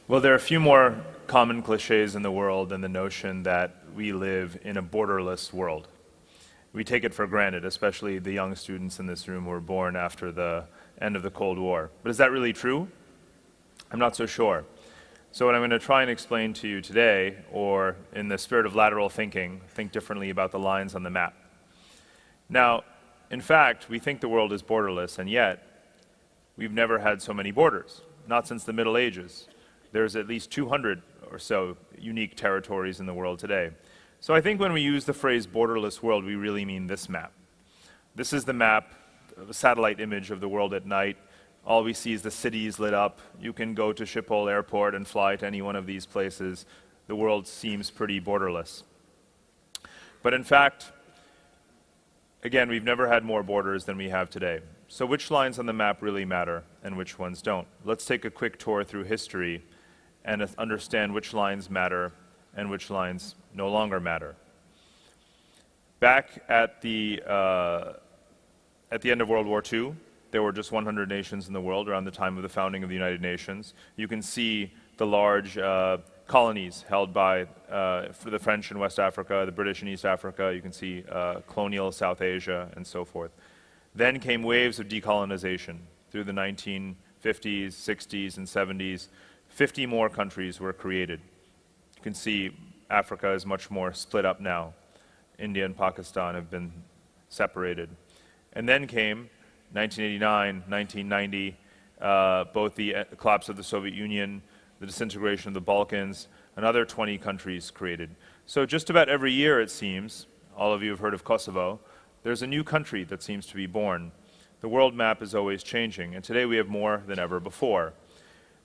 Well, there are a few more common cliches in the world than the notion that we live in a borderless world. We take it for granted, especially the young students in this room who were born after the end of the Cold War. But is that really true? I'm not so sure. So what I'm going to try and explain to you today, or in the spirit of lateral thinking, think differently about the lines on the map. Now, in fact, we think the world is borderless, and yet we've never had so many borders, not since the Middle Ages. There's at least 200 or so unique territories in the world today. So I think when we use the phrase borderless world, we really mean this map. This is the map, a satellite image of the world at night. All we see is the cities lit up. You can go to Schiphol Airport and fly to any one of these places. The world seems pretty borderless. But in fact, again, we've never had more borders than we have today. So which lines on the map really matter and which ones don't? Let's take a quick tour through history and understand which lines matter and which lines no longer matter. Back at the end of World War II, there were just 100 nations in the world around the time of the founding of the United Nations. You can see the large colonies held by for the French in West Africa, the British in East Africa. You can see colonial South Asia and so forth. Then came waves of decolonization through the 1950s, 60s, and 70s. 50 more countries were created. You can see Africa is much more split up now. India and Pakistan have been separated. And then came 1989, 1990, both the collapse of the Soviet Union, the disintegration of the Balkans, another 20 countries created. So just about every year, it seems, all of you have heard of Kosovo, there's a new country that seems to be born. The world map is always changing, and today we have more than ever before.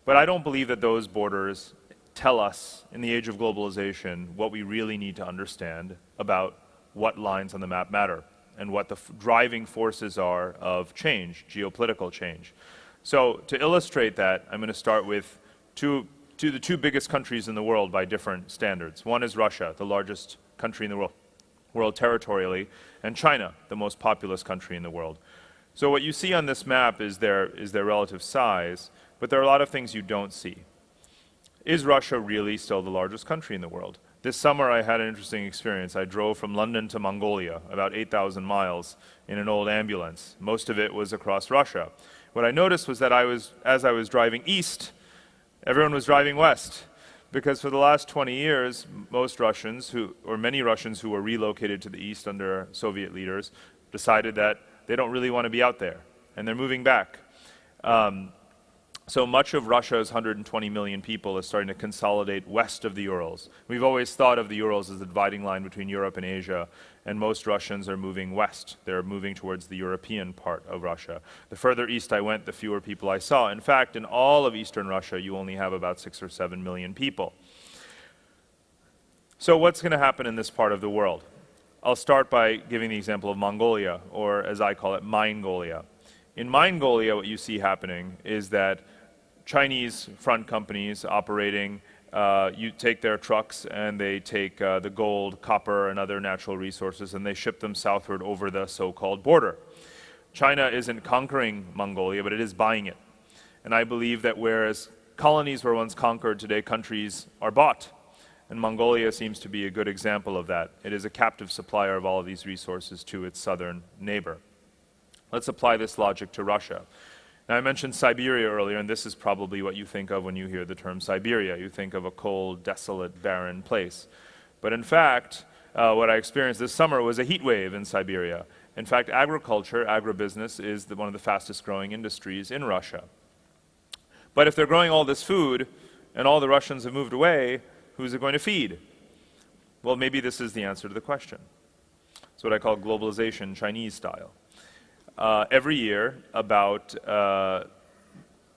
But I don't believe that those borders tell us, in the age of globalization, what we really need to understand about what lines on the map matter and what the driving forces are of change, geopolitical change. So to illustrate that, I'm going to start with the two biggest countries in the world by different standards. One is Russia, the largest country in the world territorially, and China, the most populous country in the world. So what you see on this map is their relative size, but there are a lot of things you don't see. Is Russia really still the largest country in the world? This summer I had an interesting experience. I drove from London to Mongolia, about 8,000 miles, in an old ambulance. Most of it was across Russia. What I noticed was that as I was driving east, everyone was driving west. Because for the last 20 years, many Russians who were relocated to the east under Soviet leaders decided that they don't really want to be out there, and they're moving back. So much of Russia's 120 million people is starting to consolidate west of the Urals. We've always thought of the Urals as the dividing line between Europe and Asia, and most Russians are moving west. They're moving towards the European part of Russia. The further east I went, the fewer people I saw. In fact, in all of eastern Russia, you only have about 6 or 7 million people. So what's going to happen in this part of the world? I'll start by giving the example of Mongolia, or as I call it, Mongolia. In Mongolia, what you see happening is that Chinese front companies operating, you take their trucks and they take the gold, copper, and other natural resources, and they ship them southward over the so-called border. China isn't conquering Mongolia, but it is buying it. And I believe that whereas colonies were once conquered, today countries are bought. And Mongolia seems to be a good example of that. It is a captive supplier of all of these resources to its southern neighbor. Let's apply this logic to Russia. Now, I mentioned Siberia earlier, and this is probably what you think of when you hear the term Siberia. You think of a cold, desolate, barren place. But in fact, what I experienced this summer was a heat wave in Siberia. In fact, agriculture, agribusiness, is one of the fastest growing industries in Russia. But if they're growing all this food, and all the Russians have moved away, who's it going to feed? Well, maybe this is the answer to the question. It's what I call globalization, Chinese style. Every year, about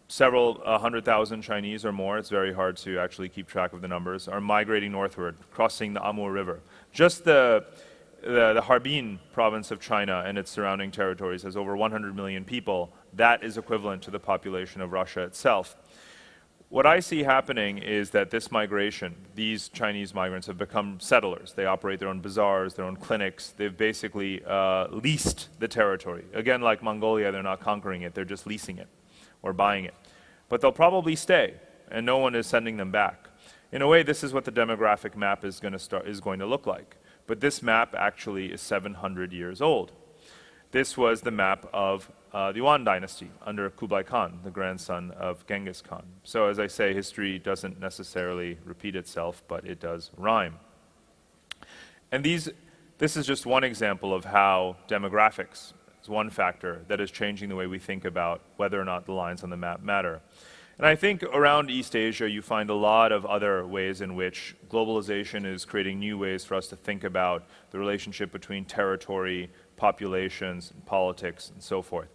several 100,000 Chinese or more, it's very hard to actually keep track of the numbers, are migrating northward, crossing the Amur River. Just the Harbin province of China and its surrounding territories has over 100 million people. That is equivalent to the population of Russia itself. What I see happening is that this migration, these Chinese migrants have become settlers. They operate their own bazaars, their own clinics. They've basically leased the territory. Again, like Mongolia, they're not conquering it, they're just leasing it or buying it. But they'll probably stay. and no one is sending them back. In a way, this is what the demographic map is going to look like. But this map actually is 700 years old. This was the map of the Yuan dynasty under Kublai Khan, the grandson of Genghis Khan. So as I say, history doesn't necessarily repeat itself, but it does rhyme. And this is just one example of how demographics is one factor that is changing the way we think about whether or not the lines on the map matter. And I think around East Asia, you find a lot of other ways in which globalization is creating new ways for us to think about the relationship between territory, populations, and politics, and so forth.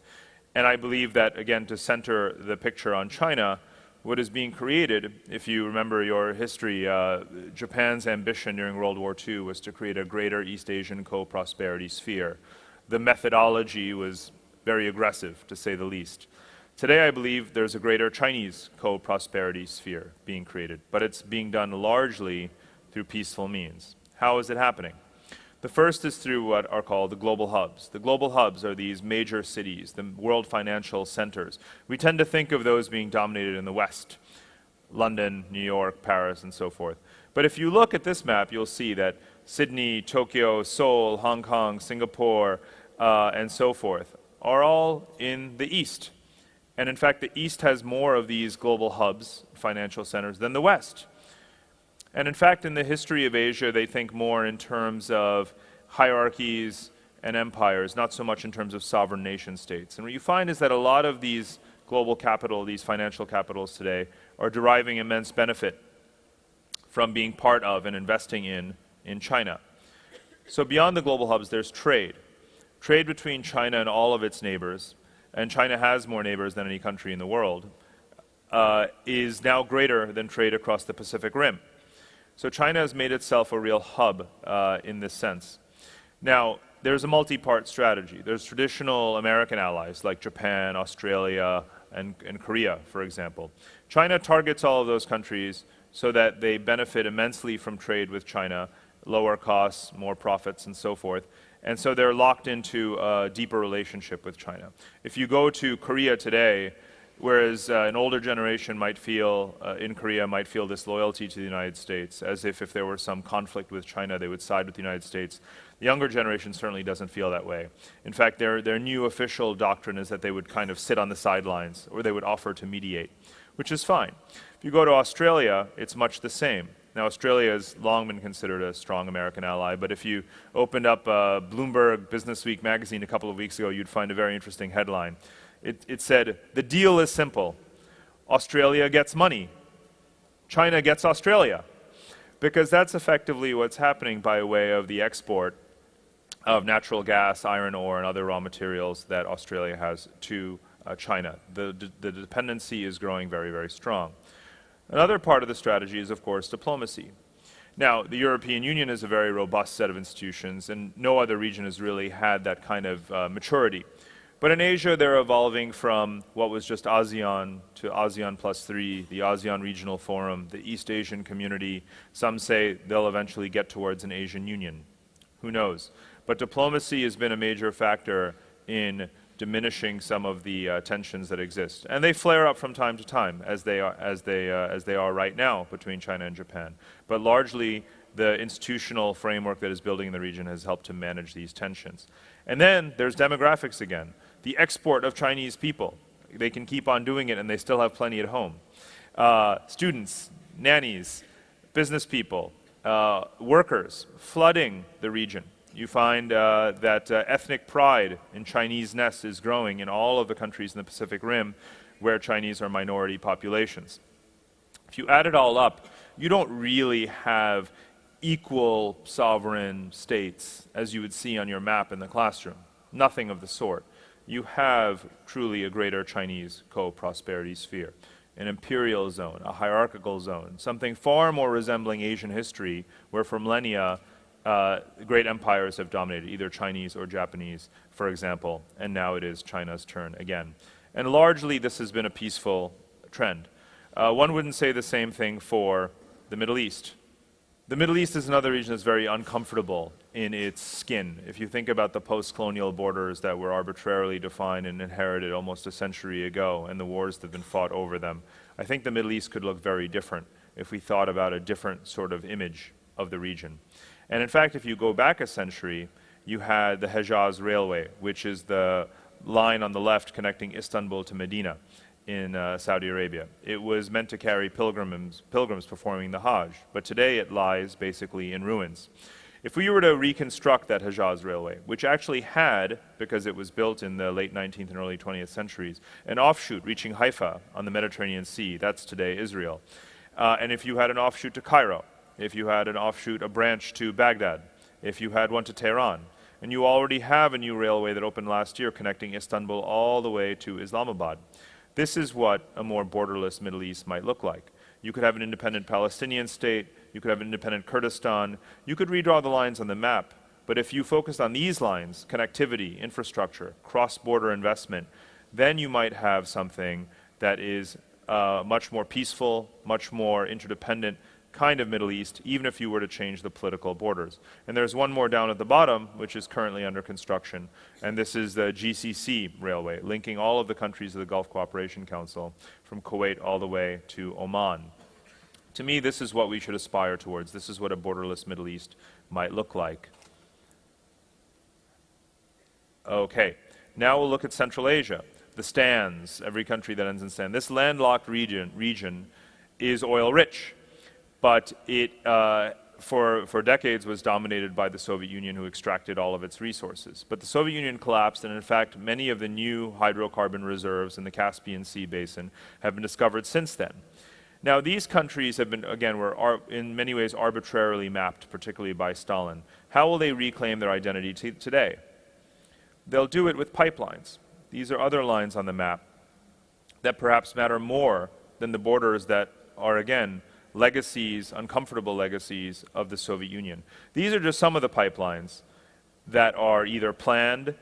And I believe that, again, to center the picture on China, what is being created, if you remember your history, Japan's ambition during World War II was to create a greater East Asian co-prosperity sphere. The methodology was very aggressive, to say the least. Today, I believe there's a greater Chinese co-prosperity sphere being created, but it's being done largely through peaceful means. How is it happening? The first is through what are called the global hubs. The global hubs are these major cities, the world financial centers. We tend to think of those being dominated in the West, London, New York, Paris, and so forth. But if you look at this map, you'll see that Sydney, Tokyo, Seoul, Hong Kong, Singapore, and so forth are all in the East. And in fact, the East has more of these global hubs, financial centers, than the West. And in fact, in the history of Asia, they think more in terms of hierarchies and empires, not so much in terms of sovereign nation states. And what you find is that a lot of these global capital, these financial capitals today, are deriving immense benefit from being part of and investing in China. So beyond the global hubs, there's trade. Trade between China and all of its neighbors, and China has more neighbors than any country in the world, is now greater than trade across the Pacific Rim. So China has made itself a real hub in this sense. Now, there's a multi-part strategy. There's traditional American allies like Japan, Australia, and Korea, for example. China targets all of those countries so that they benefit immensely from trade with China, lower costs, more profits, and so forth. And so they're locked into a deeper relationship with China. If you go to Korea today, whereas an older generation might feel, in Korea, might feel this loyalty to the United States, as if there were some conflict with China, they would side with the United States. The younger generation certainly doesn't feel that way. In fact, their new official doctrine is that they would kind of sit on the sidelines, or they would offer to mediate, which is fine. If you go to Australia, it's much the same. Now, Australia has long been considered a strong American ally, but if you opened up Bloomberg Businessweek magazine a couple of weeks ago, you'd find a very interesting headline. It said, "The deal is simple. Australia gets money. China gets Australia." Because that's effectively what's happening by way of the export of natural gas, iron ore, and other raw materials that Australia has to China. The dependency is growing very, very strong. Another part of the strategy is, of course, diplomacy. Now, the European Union is a very robust set of institutions, and no other region has really had that kind of maturity. But in Asia, they're evolving from what was just ASEAN to ASEAN +3, the ASEAN Regional Forum, the East Asian Community. Some say they'll eventually get towards an Asian Union. Who knows? But diplomacy has been a major factor in diminishing some of the tensions that exist, and they flare up from time to time, as they are right now between China and Japan. But largely, the institutional framework that is building in the region has helped to manage these tensions. And then there's demographics again. The export of Chinese people. They can keep on doing it, and they still have plenty at home. Students, nannies, business people, workers flooding the region. You find that ethnic pride in Chinese nest is growing in all of the countries in the Pacific Rim where Chinese are minority populations. If you add it all up, you don't really have equal sovereign states as you would see on your map in the classroom. Nothing of the sort. You have truly a greater Chinese co-prosperity sphere, an imperial zone, a hierarchical zone, something far more resembling Asian history where for millennia great empires have dominated, either Chinese or Japanese, for example, and now it is China's turn again. And largely this has been a peaceful trend. One wouldn't say the same thing for the Middle East. The Middle East is another region that's very uncomfortable in its skin. If you think about the post-colonial borders that were arbitrarily defined and inherited almost a century ago and the wars that have been fought over them, I think the Middle East could look very different if we thought about a different sort of image of the region. And in fact, if you go back a century, you had the Hejaz Railway, which is the line on the left connecting Istanbul to Medina in Saudi Arabia. It was meant to carry pilgrims performing the Hajj, but today it lies basically in ruins. If we were to reconstruct that Hejaz Railway, which actually had, because it was built in the late 19th and early 20th centuries, an offshoot reaching Haifa on the Mediterranean Sea, that's today Israel. And if you had an offshoot to Cairo, if you had an offshoot, a branch to Baghdad, if you had one to Tehran, and you already have a new railway that opened last year connecting Istanbul all the way to Islamabad. This is what a more borderless Middle East might look like. You could have an independent Palestinian state, you could have an independent Kurdistan, you could redraw the lines on the map, but if you focused on these lines, connectivity, infrastructure, cross-border investment, then you might have something that is much more peaceful, much more interdependent kind of Middle East, even if you were to change the political borders. And there's one more down at the bottom, which is currently under construction, and this is the GCC railway, linking all of the countries of the Gulf Cooperation Council from Kuwait all the way to Oman. To me, this is what we should aspire towards. This is what a borderless Middle East might look like. Okay, now we'll look at Central Asia. The stands, every country that ends in stand. This landlocked region is oil-rich. But it, for decades, was dominated by the Soviet Union, who extracted all of its resources. But the Soviet Union collapsed, and in fact, many of the new hydrocarbon reserves in the Caspian Sea basin have been discovered since then. Now, these countries have been, again, were in many ways arbitrarily mapped, particularly by Stalin. How will they reclaim their identity today? They'll do it with pipelines. These are other lines on the map that perhaps matter more than the borders that are, again, legacies, uncomfortable legacies of the Soviet Union. These are just some of the pipelines that are either planned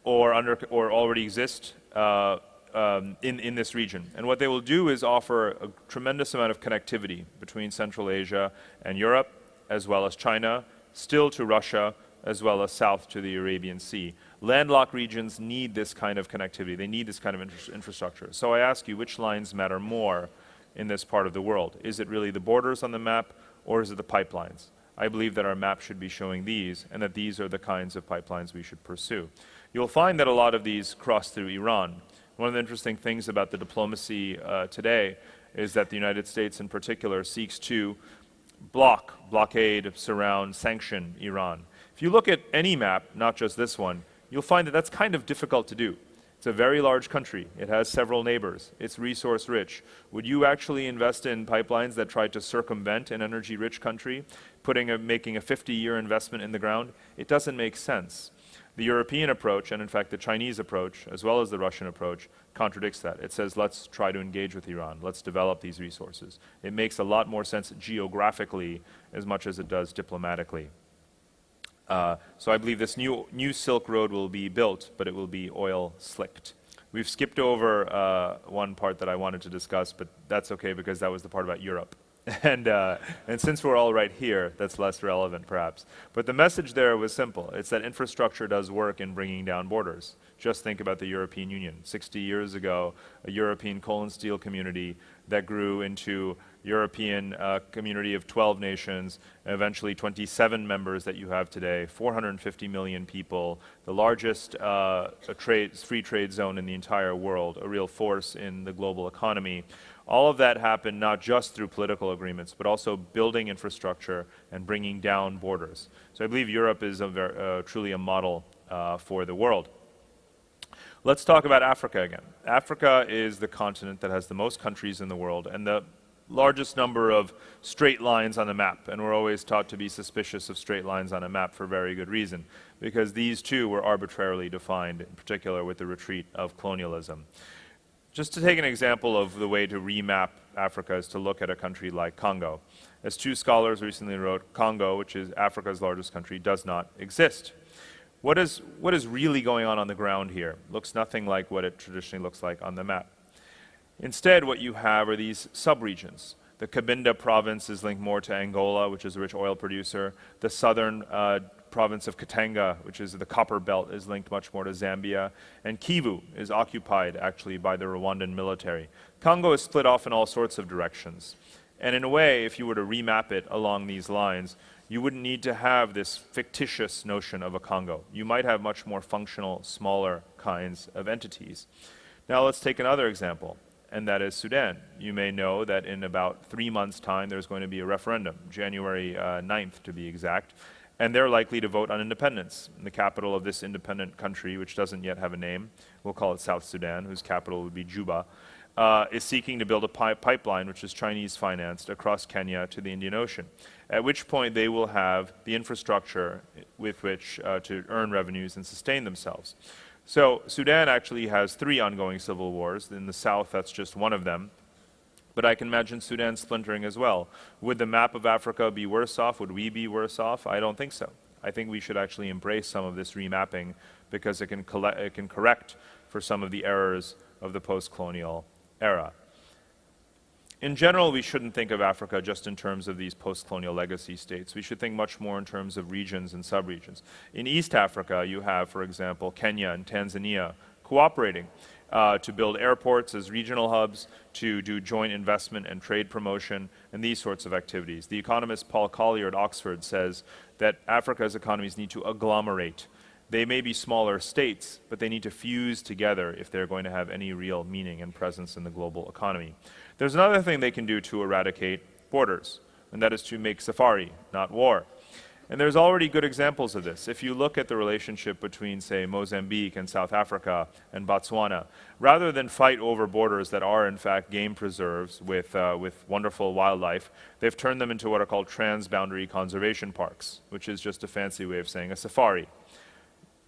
or already exist in this region. And what they will do is offer a tremendous amount of connectivity between Central Asia and Europe, as well as China, still to Russia, as well as south to the Arabian Sea. Landlocked regions need this kind of connectivity. They need this kind of infrastructure. So I ask you, which lines matter more in this part of the world? Is it really the borders on the map, or is it the pipelines? I believe that our map should be showing these, and that these are the kinds of pipelines we should pursue. You'll find that a lot of these cross through Iran. One of the interesting things about the diplomacy today is that the United States in particular seeks to blockade, surround, sanction Iran. If you look at any map, not just this one, you'll find that that's kind of difficult to do. It's a very large country. It has several neighbors. It's resource rich. Would you actually invest in pipelines that try to circumvent an energy rich country, making a 50-year investment in the ground? It doesn't make sense. The European approach, and in fact the Chinese approach, as well as the Russian approach, contradicts that. It says, let's try to engage with Iran. Let's develop these resources. It makes a lot more sense geographically as much as it does diplomatically. So I believe this new Silk Road will be built, but it will be oil slicked. We've skipped over one part that I wanted to discuss, but that's okay because that was the part about Europe. And since we're all right here, that's less relevant perhaps. But the message there was simple. It's that infrastructure does work in bringing down borders. Just think about the European Union. 60 years ago, a European coal and steel community that grew into European community of 12 nations, and eventually 27 members that you have today, 450 million people, the largest free trade zone in the entire world, a real force in the global economy. All of that happened not just through political agreements, but also building infrastructure and bringing down borders. So I believe Europe is truly a model for the world. Let's talk about Africa again. Africa is the continent that has the most countries in the world and the largest number of straight lines on the map. And we're always taught to be suspicious of straight lines on a map for very good reason, because these too were arbitrarily defined, in particular with the retreat of colonialism. Just to take an example of the way to remap Africa is to look at a country like Congo. As two scholars recently wrote, Congo, which is Africa's largest country, does not exist. What is really going on the ground here? Looks nothing like what it traditionally looks like on the map. Instead, what you have are these subregions. The Cabinda province is linked more to Angola, which is a rich oil producer. The southern province of Katanga, which is the copper belt, is linked much more to Zambia. And Kivu is occupied actually by the Rwandan military. Congo is split off in all sorts of directions. And in a way, if you were to remap it along these lines, you wouldn't need to have this fictitious notion of a Congo. You might have much more functional, smaller kinds of entities. Now let's take another example, and that is Sudan. You may know that in about 3 months' time there's going to be a referendum, January 9th to be exact, and they're likely to vote on independence. The capital of this independent country, which doesn't yet have a name, we'll call it South Sudan, whose capital would be Juba, is seeking to build a pipeline, which is Chinese-financed, across Kenya to the Indian Ocean, at which point they will have the infrastructure with which to earn revenues and sustain themselves. So Sudan actually has 3 ongoing civil wars. In the south, that's just one of them. But I can imagine Sudan splintering as well. Would the map of Africa be worse off? Would we be worse off? I don't think so. I think we should actually embrace some of this remapping because it can correct for some of the errors of the post-colonial era. In general, we shouldn't think of Africa just in terms of these post-colonial legacy states. We should think much more in terms of regions and subregions. In East Africa, you have, for example, Kenya and Tanzania cooperating to build airports as regional hubs, to do joint investment and trade promotion, and these sorts of activities. The economist Paul Collier at Oxford says that Africa's economies need to agglomerate. They may be smaller states, but they need to fuse together if they're going to have any real meaning and presence in the global economy. There's another thing they can do to eradicate borders, and that is to make safari, not war. And there's already good examples of this. If you look at the relationship between, say, Mozambique and South Africa and Botswana, rather than fight over borders that are, in fact, game preserves with wonderful wildlife, they've turned them into what are called transboundary conservation parks, which is just a fancy way of saying a safari.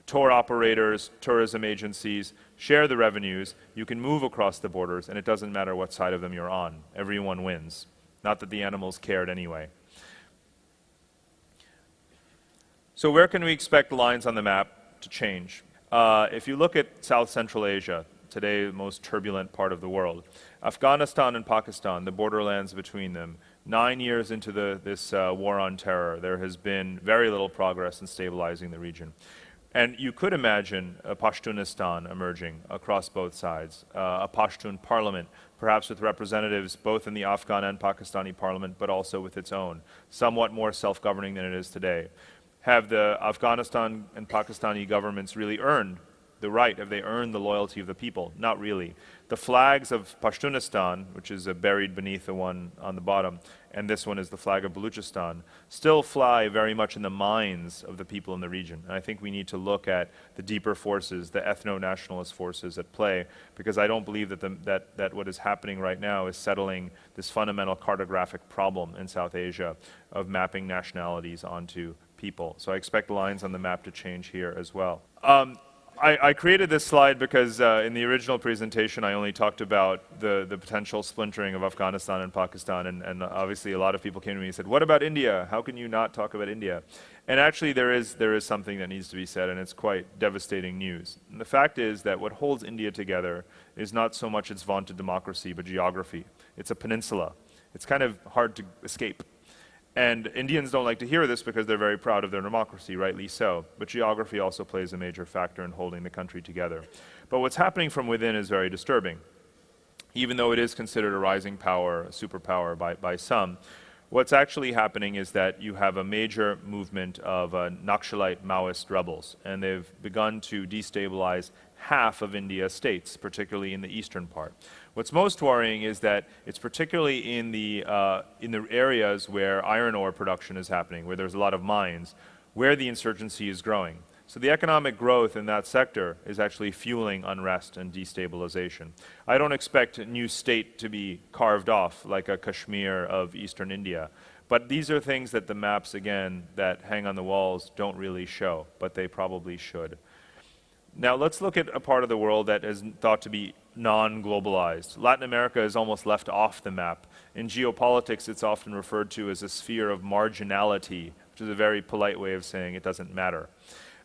Tour operators, tourism agencies share the revenues. You can move across the borders, and it doesn't matter what side of them you're on. Everyone wins. Not that the animals cared anyway. So where can we expect lines on the map to change? If you look at South Central Asia, today the most turbulent part of the world, Afghanistan and Pakistan, the borderlands between them, 9 years into this war on terror, there has been very little progress in stabilizing the region. And you could imagine a Pashtunistan emerging across both sides, a Pashtun parliament, perhaps with representatives both in the Afghan and Pakistani parliament, but also with its own, somewhat more self-governing than it is today. Have the Afghanistan and Pakistani governments really earned the right? Have they earned the loyalty of the people? Not really. The flags of Pashtunistan, which is buried beneath the one on the bottom, and this one is the flag of Baluchistan, still fly very much in the minds of the people in the region. And I think we need to look at the deeper forces, the ethno-nationalist forces at play, because I don't believe that what is happening right now is settling this fundamental cartographic problem in South Asia of mapping nationalities onto people. So I expect lines on the map to change here as well. I created this slide because in the original presentation I only talked about the potential splintering of Afghanistan and Pakistan, and obviously a lot of people came to me and said, what about India? How can you not talk about India? And actually there is something that needs to be said, and it's quite devastating news. And the fact is that what holds India together is not so much its vaunted democracy, but geography. It's a peninsula. It's kind of hard to escape. And Indians don't like to hear this because they're very proud of their democracy, rightly so. But geography also plays a major factor in holding the country together. But what's happening from within is very disturbing. Even though it is considered a rising power, a superpower by some, what's actually happening is that you have a major movement of Naxalite Maoist rebels, and they've begun to destabilize half of India's states, particularly in the eastern part. What's most worrying is that it's particularly in the areas where iron ore production is happening, where there's a lot of mines, where the insurgency is growing. So the economic growth in that sector is actually fueling unrest and destabilization. I don't expect a new state to be carved off like a Kashmir of eastern India. But these are things that the maps, again, that hang on the walls don't really show, but they probably should. Now let's look at a part of the world that is thought to be non-globalized. Latin America is almost left off the map. In geopolitics, it's often referred to as a sphere of marginality, which is a very polite way of saying it doesn't matter.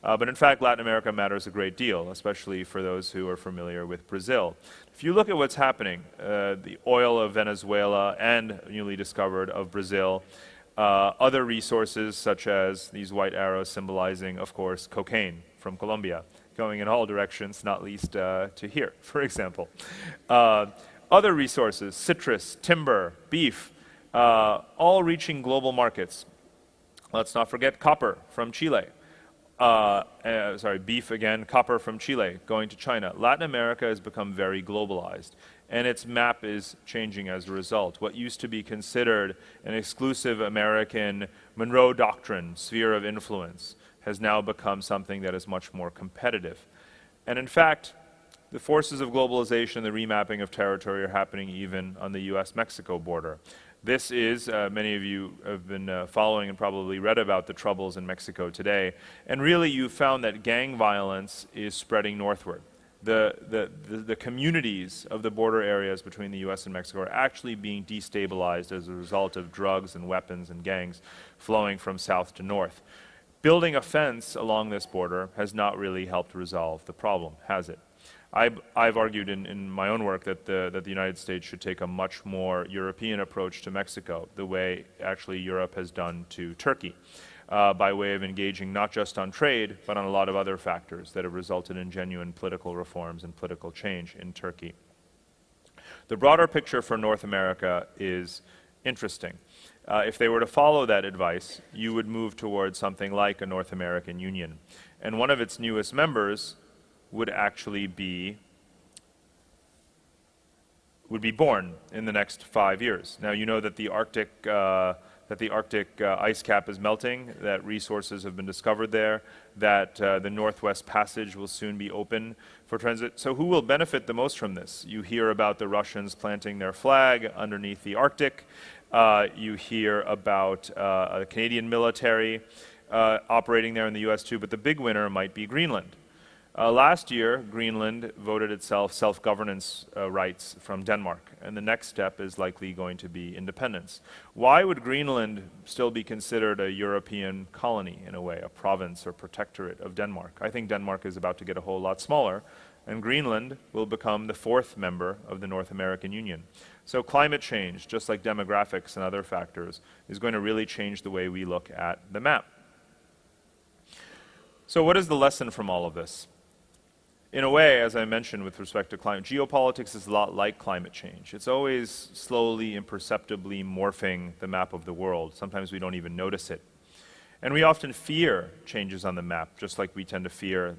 But in fact, Latin America matters a great deal, especially for those who are familiar with Brazil. If you look at what's happening, the oil of Venezuela and newly discovered of Brazil, other resources such as these white arrows symbolizing, of course, cocaine from Colombia, going in all directions, not least to here, for example. Other resources, citrus, timber, beef, all reaching global markets. Let's not forget copper from Chile. Beef again, copper from Chile, going to China. Latin America has become very globalized, and its map is changing as a result. What used to be considered an exclusive American Monroe Doctrine sphere of influence has now become something that is much more competitive. And in fact, the forces of globalization, the remapping of territory are happening even on the US-Mexico border. This is, many of you have been following and probably read about the troubles in Mexico today, and really you found that gang violence is spreading northward. The communities of the border areas between the US and Mexico are actually being destabilized as a result of drugs and weapons and gangs flowing from south to north. Building a fence along this border has not really helped resolve the problem, has it? I've argued in my own work that the United States should take a much more European approach to Mexico, the way actually Europe has done to Turkey, by way of engaging not just on trade, but on a lot of other factors that have resulted in genuine political reforms and political change in Turkey. The broader picture for North America is interesting. If they were to follow that advice, you would move towards something like a North American Union. And one of its newest members would actually be born in the next 5 years. Now, you know that the Arctic ice cap is melting, that resources have been discovered there, that the Northwest Passage will soon be open for transit. So who will benefit the most from this? You hear about the Russians planting their flag underneath the Arctic. You hear about a Canadian military operating there in the US too, but the big winner might be Greenland. Last year, Greenland voted itself self-governance rights from Denmark, and the next step is likely going to be independence. Why would Greenland still be considered a European colony, in a way, a province or protectorate of Denmark? I think Denmark is about to get a whole lot smaller, and Greenland will become the 4th member of the North American Union. So climate change, just like demographics and other factors, is going to really change the way we look at the map. So what is the lesson from all of this? In a way, as I mentioned with respect to climate, geopolitics is a lot like climate change. It's always slowly, imperceptibly morphing the map of the world. Sometimes we don't even notice it. And we often fear changes on the map, just like we tend to fear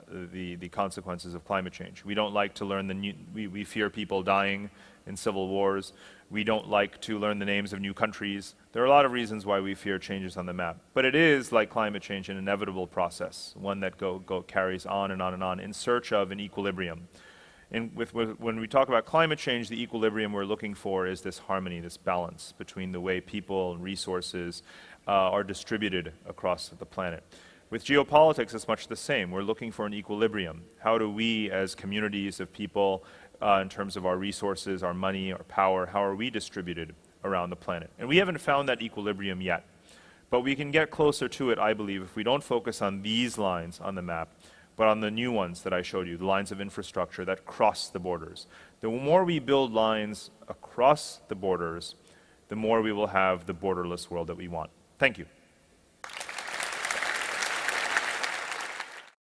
the consequences of climate change. We don't like to learn we fear people dying in civil wars. We don't like to learn the names of new countries. There are a lot of reasons why we fear changes on the map. But it is, like climate change, an inevitable process, one that carries on and on and on in search of an equilibrium. When we talk about climate change, the equilibrium we're looking for is this harmony, this balance between the way people and resources are distributed across the planet. With geopolitics, it's much the same. We're looking for an equilibrium. How do we, as communities of people, in terms of our resources, our money, our power, how are we distributed around the planet? And we haven't found that equilibrium yet. But we can get closer to it, I believe, if we don't focus on these lines on the map, but on the new ones that I showed you, the lines of infrastructure that cross the borders. The more we build lines across the borders, the more we will have the borderless world that we want. Thank you.